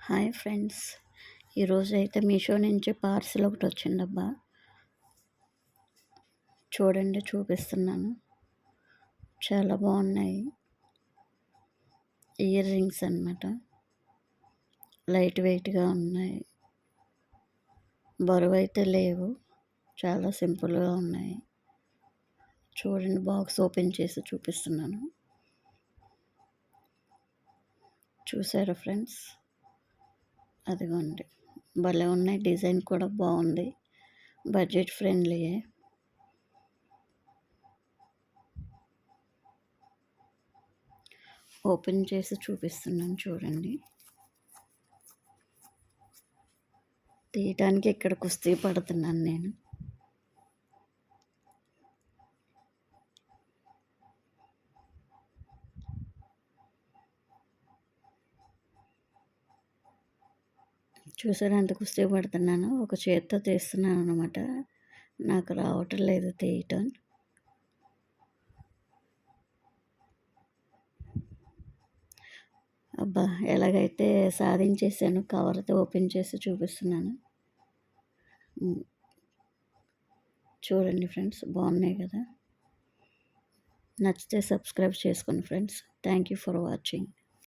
Hi friends, ఈరోజు అయితే మీషో నుంచి పార్సిల్ ఒకటి వచ్చిందబ్బా. చూడండి, చూపిస్తున్నాను. చాలా బాగున్నాయి. ఇయర్ రింగ్స్ అన్నమాట. లైట్ వెయిట్గా ఉన్నాయి. బరువు అయితే లేవు. చాలా సింపుల్గా ఉన్నాయి. చూడండి, బాక్స్ ఓపెన్ చేసి చూపిస్తున్నాను. చూసారా ఫ్రెండ్స్? అదిగోండి, భలే ఉన్నాయి. డిజైన్ కూడా బాగుంది. బడ్జెట్ ఫ్రెండ్లీయే. ఓపెన్ చేసి చూపిస్తున్నాను, చూడండి. తీయటానికి ఇక్కడ కుస్తీ పడుతున్నాను నేను. చూసారా ఎంత కుస్తీ పడుతున్నాను? ఒక చేత్తో తీస్తున్నాను అనమాట. నాకు రావటం లేదు తీయటం. అబ్బా, ఎలాగైతే సాధించేసాను. కవర్తో ఓపెన్ చేసి చూపిస్తున్నాను. చూడండి ఫ్రెండ్స్, బాగున్నాయి కదా. నచ్చితే సబ్స్క్రైబ్ చేసుకోండి friends. Thank you for watching.